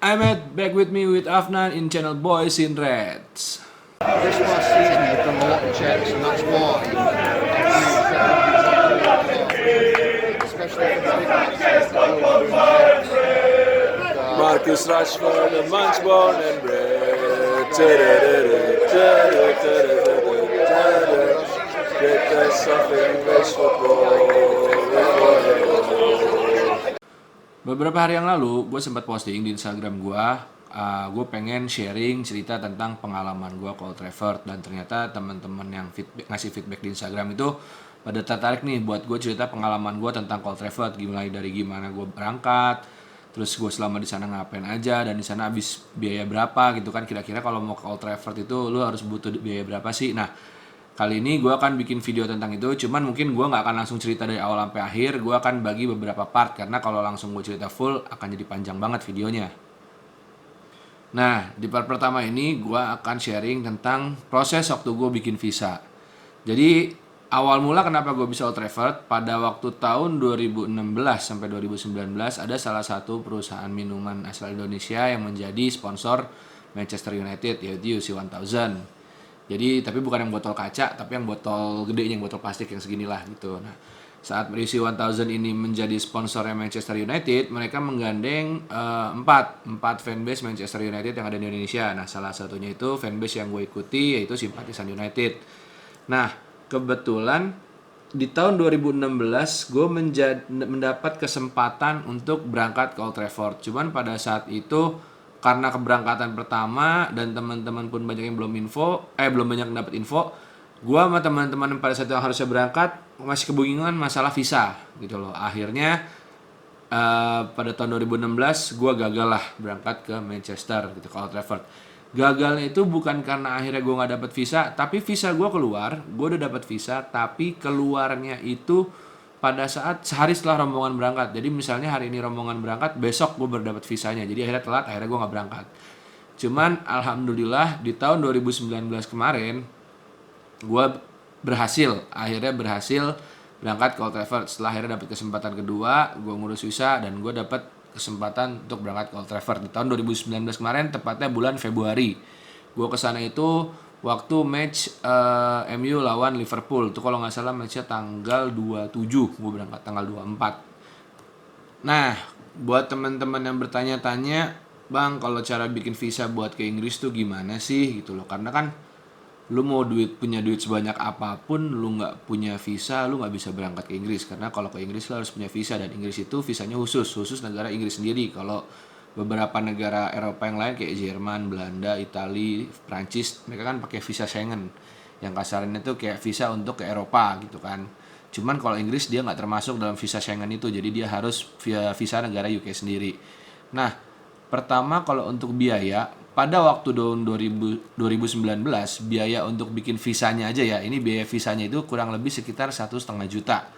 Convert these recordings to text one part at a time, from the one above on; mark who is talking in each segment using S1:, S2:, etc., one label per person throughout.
S1: Ahmed, back with me with Afnan in channel Boys in Reds.
S2: This last season we've done a lot of checks, and that's why especially for the big matches.
S1: Marcus Rashford, the man's born and bred. Greatest of English football. Beberapa hari yang lalu, gue sempat posting di Instagram gue. Gue pengen sharing cerita tentang pengalaman gue ke Old Trafford. Dan ternyata teman-teman yang ngasih feedback di Instagram itu pada tertarik nih buat gue cerita pengalaman gue tentang Old Trafford. Mulai dari gimana gue berangkat, terus gue selama di sana ngapain aja, dan di sana habis biaya berapa gitu kan. Kira-kira kalau mau ke Old Trafford itu lu harus butuh biaya berapa sih? Nah, kali ini gue akan bikin video tentang itu, cuman mungkin gue nggak akan langsung cerita dari awal sampai akhir. Gue akan bagi beberapa part, karena kalau langsung gue cerita full akan jadi panjang banget videonya. Nah, di part pertama ini gue akan sharing tentang proses waktu gue bikin visa. Jadi, awal mula kenapa gue bisa Old Trafford, pada waktu tahun 2016 sampai 2019 ada salah satu perusahaan minuman asal Indonesia yang menjadi sponsor Manchester United, yaitu UC 1000. Jadi tapi bukan yang botol kaca, tapi yang botol gede, yang botol plastik yang seginilah gitu. Nah, saat UC 1000 ini menjadi sponsornya Manchester United, mereka menggandeng empat fanbase Manchester United yang ada di Indonesia. Nah, salah satunya itu fanbase yang gue ikuti, yaitu Simpatisan United. Nah, kebetulan di tahun 2016 gue mendapat kesempatan untuk berangkat ke Old Trafford. Cuman pada saat itu karena keberangkatan pertama dan teman-teman pun banyak yang belum banyak dapat info, gua sama teman-teman pada saat yang harusnya berangkat masih kebingungan masalah visa gitu loh. Akhirnya pada tahun 2016 gua gagal lah berangkat ke Manchester gitu, ke Old Trafford. Gagalnya itu bukan karena akhirnya gua nggak dapat visa, tapi visa gua keluar. Gua udah dapat visa, tapi keluarnya itu pada saat sehari setelah rombongan berangkat. Jadi misalnya hari ini rombongan berangkat, besok gue baru dapat visanya. Jadi akhirnya telat, akhirnya gue gak berangkat. Cuman alhamdulillah di tahun 2019 kemarin gue akhirnya berhasil berangkat ke Old Trafford. Setelah akhirnya dapat kesempatan kedua, gue ngurus visa dan gue dapat kesempatan untuk berangkat ke Old Trafford di tahun 2019 kemarin, tepatnya bulan Februari. Gue kesana itu waktu match MU lawan Liverpool. Itu kalau nggak salah matchnya tanggal 27, gue berangkat tanggal 24. Nah, buat teman-teman yang bertanya-tanya, Bang, kalau cara bikin visa buat ke Inggris tuh gimana sih gitu loh. Karena kan lu mau punya duit sebanyak apapun, lu nggak punya visa, lu nggak bisa berangkat ke Inggris. Karena kalau ke Inggris lu harus punya visa, dan Inggris itu visanya khusus negara Inggris sendiri. Kalau beberapa negara Eropa yang lain kayak Jerman, Belanda, Italia, Prancis, mereka kan pakai visa Schengen. Yang kasarnya tuh kayak visa untuk ke Eropa gitu kan. Cuman kalau Inggris dia nggak termasuk dalam visa Schengen itu, jadi dia harus via visa negara UK sendiri. Nah, pertama kalau untuk biaya, pada waktu tahun 2019 biaya untuk bikin visanya aja ya, ini biaya visanya itu kurang lebih sekitar 1,5 juta.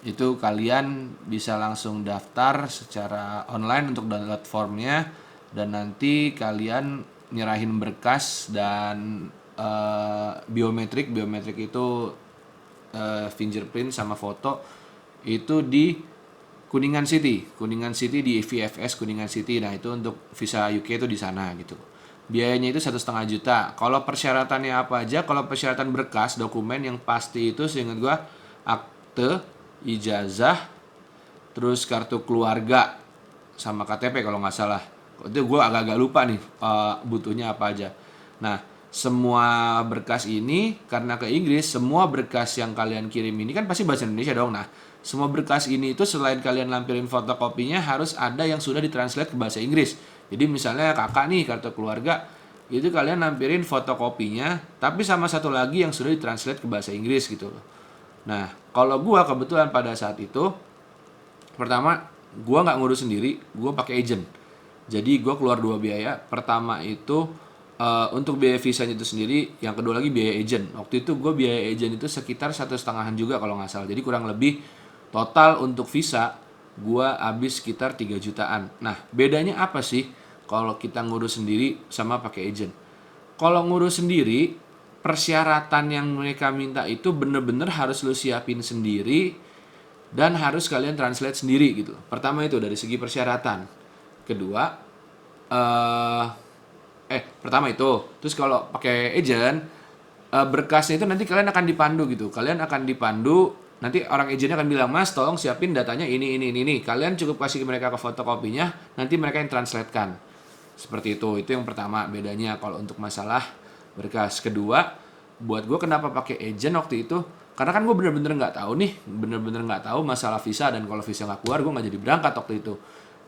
S1: Itu kalian bisa langsung daftar secara online untuk download formnya, dan nanti kalian nyerahin berkas dan biometrik itu fingerprint sama foto itu di Kuningan City di VFS Kuningan City. Nah, itu untuk visa UK itu di sana gitu. Biayanya itu 1,5 juta. Kalau persyaratannya apa aja? Kalau persyaratan berkas dokumen yang pasti itu seingat gua akte, ijazah, terus kartu keluarga sama KTP kalau nggak salah. Itu gue agak-agak lupa nih butuhnya apa aja. Nah, semua berkas ini karena ke Inggris, semua berkas yang kalian kirim ini kan pasti bahasa Indonesia dong. Nah, semua berkas ini itu selain kalian lampirin fotokopinya, harus ada yang sudah ditranslate ke bahasa Inggris. Jadi misalnya kakak nih kartu keluarga, itu kalian lampirin fotokopinya, tapi sama satu lagi yang sudah ditranslate ke bahasa Inggris gitu loh. Nah, kalau gue kebetulan pada saat itu, pertama gue nggak ngurus sendiri, gue pakai agent. Jadi gue keluar dua biaya. Pertama itu untuk biaya visanya itu sendiri, yang kedua lagi biaya agent. Waktu itu gue biaya agent itu sekitar 1,5 juga kalau nggak salah. Jadi kurang lebih total untuk visa gue habis sekitar 3 jutaan. Nah, bedanya apa sih kalau kita ngurus sendiri sama pakai agent? Kalau ngurus sendiri, persyaratan yang mereka minta itu bener-bener harus lu siapin sendiri dan harus kalian translate sendiri gitu. Pertama itu dari segi persyaratan. Kedua, pertama itu. Terus kalau pakai agent, berkasnya itu nanti kalian akan dipandu gitu. Kalian akan dipandu, nanti orang agentnya akan bilang, "Mas, tolong siapin datanya ini. Kalian cukup kasih ke mereka ke fotokopinya, nanti mereka yang translatekan." Seperti itu. Itu yang pertama bedanya kalau untuk masalah berkas. Kedua, buat gue kenapa pakai agent waktu itu? Karena kan gue bener-bener nggak tahu masalah visa, dan kalau visa nggak keluar gue nggak jadi berangkat waktu itu.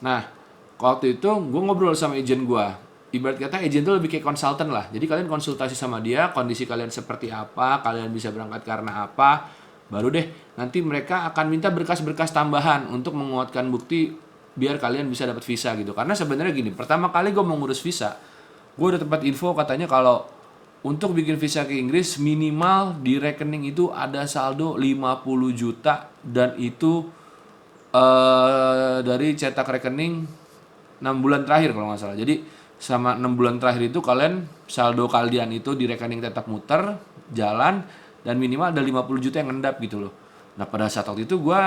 S1: Nah, waktu itu gue ngobrol sama agent gue. Ibarat kata agent itu lebih kayak konsultan lah. Jadi kalian konsultasi sama dia, kondisi kalian seperti apa, kalian bisa berangkat karena apa. Baru deh nanti mereka akan minta berkas-berkas tambahan untuk menguatkan bukti biar kalian bisa dapat visa gitu. Karena sebenarnya gini, pertama kali gue mau ngurus visa, gue udah dapat info katanya kalau untuk bikin visa ke Inggris minimal di rekening itu ada saldo 50 juta, dan itu dari cetak rekening 6 bulan terakhir kalau nggak salah. Jadi sama 6 bulan terakhir itu saldo kalian itu di rekening tetap muter, jalan, dan minimal ada 50 juta yang ngendap gitu loh. Nah pada saat waktu itu gue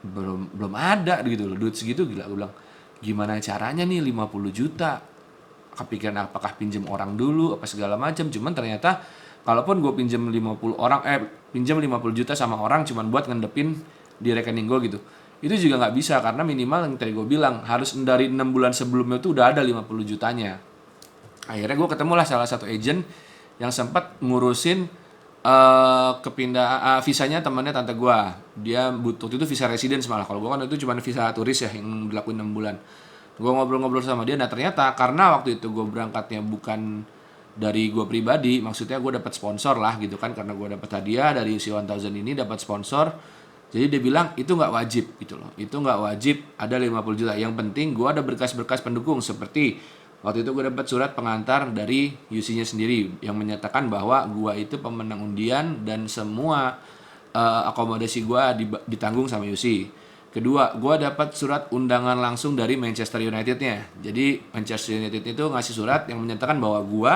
S1: belum ada gitu loh, duit segitu. Gila, gue bilang gimana caranya nih 50 juta, kepikiran apakah pinjem orang dulu apa segala macam. Cuman ternyata kalaupun gue pinjem 50 juta sama orang cuman buat ngendepin di rekening gue gitu, itu juga nggak bisa, karena minimal yang tadi gue bilang harus dari 6 bulan sebelumnya itu udah ada 50 jutanya. Akhirnya gue ketemulah salah satu agent yang sempat ngurusin visanya temannya tante gue. Dia butuh itu visa residence malah. Kalau gue kan itu cuma visa turis ya yang dilakuin 6 bulan. Gue ngobrol-ngobrol sama dia. Nah ternyata karena waktu itu gue berangkatnya bukan dari gue pribadi, maksudnya gue dapat sponsor lah gitu kan, karena gue dapat hadiah dari UC 1000 ini, dapat sponsor. Jadi dia bilang itu nggak wajib gitu loh, itu nggak wajib ada 50 juta. Yang penting gue ada berkas-berkas pendukung, seperti waktu itu gue dapat surat pengantar dari UC-nya sendiri yang menyatakan bahwa gue itu pemenang undian dan semua akomodasi gue ditanggung sama UC. Kedua, gue dapat surat undangan langsung dari Manchester United-nya. Jadi Manchester United itu ngasih surat yang menyatakan bahwa gue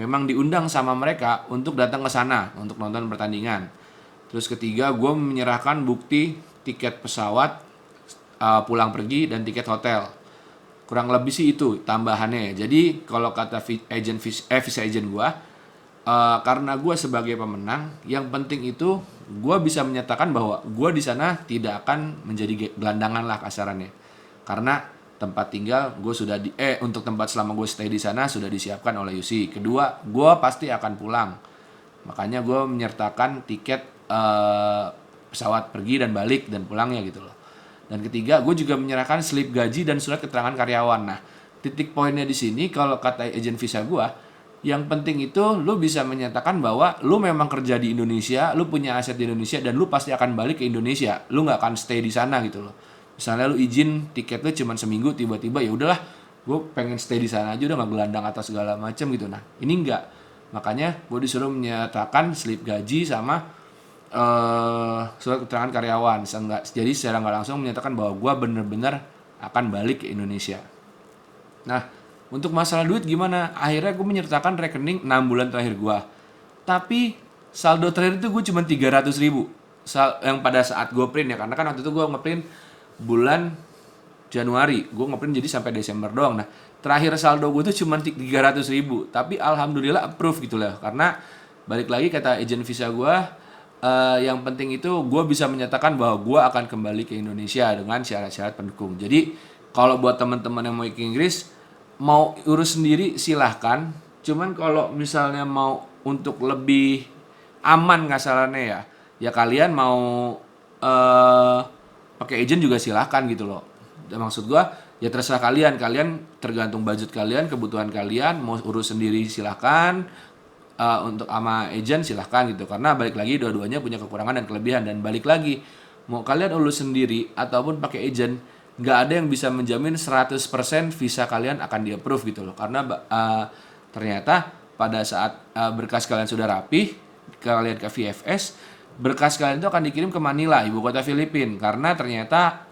S1: memang diundang sama mereka untuk datang ke sana untuk nonton pertandingan. Terus ketiga, gue menyerahkan bukti tiket pesawat pulang pergi dan tiket hotel. Kurang lebih sih itu tambahannya. Jadi kalau kata visa agent gue, karena gue sebagai pemenang, yang penting itu gue bisa menyatakan bahwa gue di sana tidak akan menjadi gelandangan lah kasarannya. Karena tempat tinggal gue sudah untuk tempat selama gue stay di sana sudah disiapkan oleh UC. Kedua, gue pasti akan pulang. Makanya gue menyertakan tiket pesawat pergi dan balik dan pulangnya gitu loh. Dan ketiga, gue juga menyerahkan slip gaji dan surat keterangan karyawan. Nah, titik poinnya di sini kalau kata agent visa gue, yang penting itu lu bisa menyatakan bahwa lu memang kerja di Indonesia, lu punya aset di Indonesia, dan lu pasti akan balik ke Indonesia. Lu nggak akan stay di sana gitu loh. Misalnya lu izin tiket lu cuma seminggu, tiba-tiba ya udahlah, gue pengen stay di sana aja, udah nggak gelandang atas segala macam gitu. Nah, ini enggak. Makanya gue disuruh menyatakan slip gaji sama surat keterangan karyawan. Jadi secara nggak langsung menyatakan bahwa gue bener-bener akan balik ke Indonesia. Nah, untuk masalah duit gimana? Akhirnya gue menyertakan rekening 6 bulan terakhir gue. Tapi saldo terakhir itu gue cuma 300 ribu. Yang pada saat gue print ya, karena kan waktu itu gue ngeprint bulan Januari. Gue ngeprint jadi sampai Desember doang. Nah, terakhir saldo gue tuh cuma 300 ribu. Tapi alhamdulillah approve gitu lah. Karena balik lagi kata agent visa gue, yang penting itu gue bisa menyatakan bahwa gue akan kembali ke Indonesia dengan syarat-syarat pendukung. Jadi kalau buat teman-teman yang mau ke Inggris, mau urus sendiri silahkan. Cuman kalau misalnya mau untuk lebih aman kasarannya ya kalian mau pakai agent juga silahkan gitu loh. Dan maksud gue ya terserah kalian tergantung budget kalian, kebutuhan kalian, mau urus sendiri silahkan. Untuk sama agent silahkan gitu, karena balik lagi dua-duanya punya kekurangan dan kelebihan. Dan balik lagi mau kalian urus sendiri ataupun pakai agent, nggak ada yang bisa menjamin 100% visa kalian akan di approve gitu loh, karena ternyata pada saat berkas kalian sudah rapi, kalian ke VFS, berkas kalian itu akan dikirim ke Manila, ibu kota Filipina, karena ternyata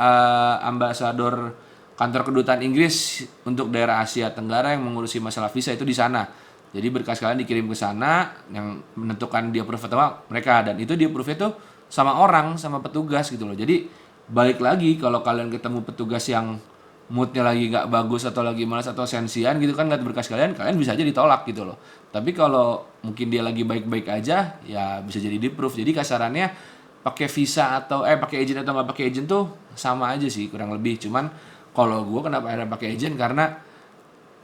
S1: ambasador kantor kedutaan Inggris untuk daerah Asia Tenggara yang mengurusi masalah visa itu di sana. Jadi berkas kalian dikirim ke sana, yang menentukan dia approve atau mereka, dan itu dia approve itu sama petugas gitu loh. Jadi balik lagi kalau kalian ketemu petugas yang moodnya lagi nggak bagus atau lagi malas atau sensian gitu kan ngeliat berkas kalian bisa aja ditolak gitu loh. Tapi kalau mungkin dia lagi baik-baik aja ya bisa jadi di approve. Jadi kasarannya pakai visa atau pakai agent atau nggak pakai agent tuh sama aja sih kurang lebih. Cuman kalau gue kenapa akhirnya pakai agent karena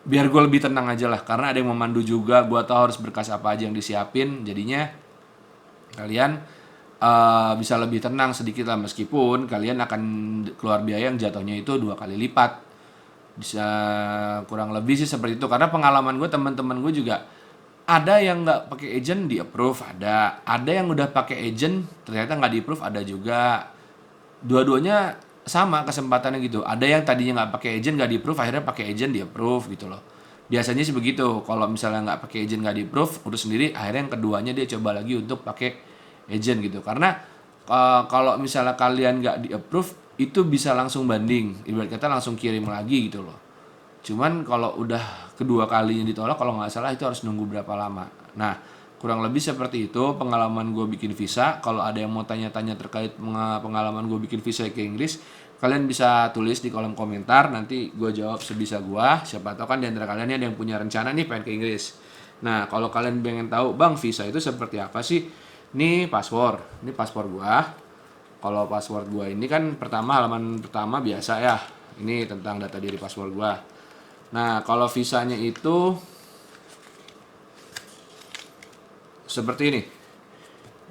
S1: biar gue lebih tenang aja lah, karena ada yang memandu juga, gue tahu harus berkas apa aja yang disiapin, jadinya kalian bisa lebih tenang sedikit lah, meskipun kalian akan keluar biaya yang jatuhnya itu 2 kali lipat, bisa kurang lebih sih seperti itu. Karena pengalaman gue, teman-teman gue juga ada yang nggak pakai agent di approve, ada yang udah pakai agent ternyata nggak di approve, ada juga. Dua-duanya sama kesempatannya gitu. Ada yang tadinya nggak pakai agent nggak di approve, akhirnya pakai agent di approve gitu loh. Biasanya sih begitu. Kalau misalnya nggak pakai agent nggak di approve, urus sendiri, akhirnya yang keduanya dia coba lagi untuk pakai agent gitu. Karena kalau misalnya kalian nggak di approve, itu bisa langsung banding, ibarat kata langsung kirim lagi gitu loh. Cuman kalau udah kedua kalinya ditolak, kalau nggak salah itu harus nunggu berapa lama. Nah, kurang lebih seperti itu pengalaman gue bikin visa. Kalau ada yang mau tanya-tanya terkait pengalaman gue bikin visa ke Inggris, kalian bisa tulis di kolom komentar. Nanti gue jawab sebisa gue. Siapa tahu kan di antara kalian ini ada yang punya rencana nih pengen ke Inggris. Nah, kalau kalian pengen tahu, bang visa itu seperti apa sih? Ini paspor gue. Kalau password gue ini kan halaman pertama biasa ya. Ini tentang data diri password gue. Nah, kalau visanya itu seperti ini.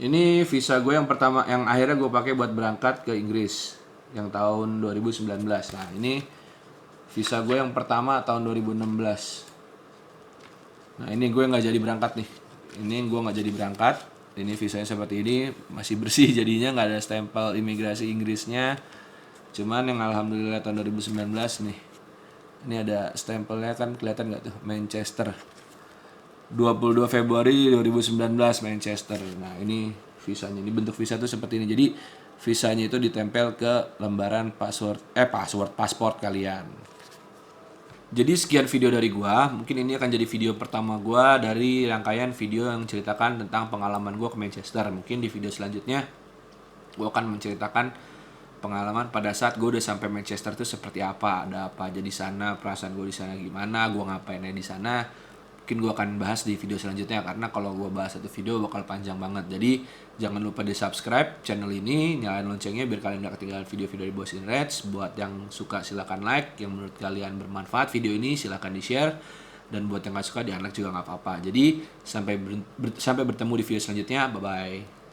S1: Ini visa gue yang pertama, yang akhirnya gue pakai buat berangkat ke Inggris yang tahun 2019. Nah, ini visa gue yang pertama tahun 2016. Nah, ini gue nggak jadi berangkat nih. Ini gue nggak jadi berangkat. Ini visanya seperti ini, masih bersih jadinya, nggak ada stempel imigrasi Inggrisnya. Cuman yang alhamdulillah tahun 2019 nih. Ini ada stempelnya kan, kelihatan nggak tuh, Manchester. 22 Februari 2019 Manchester. Nah, ini visanya. Ini bentuk visa tuh seperti ini. Jadi visanya itu ditempel ke lembaran pasport kalian. Jadi sekian video dari gua. Mungkin ini akan jadi video pertama gua dari rangkaian video yang menceritakan tentang pengalaman gua ke Manchester. Mungkin di video selanjutnya gua akan menceritakan pengalaman pada saat gue udah sampai Manchester tuh seperti apa, ada apa aja di sana, perasaan gue di sana gimana, gue ngapainnya di sana. Mungkin gue akan bahas di video selanjutnya, karena kalau gue bahas satu video bakal panjang banget. Jadi jangan lupa di subscribe channel ini, nyalain loncengnya biar kalian gak ketinggalan video-video dari Boss in Reds. Buat yang suka silahkan like, yang menurut kalian bermanfaat video ini silahkan di share, dan buat yang gak suka di unlike juga gak apa-apa. Jadi sampai bertemu di video selanjutnya, bye bye.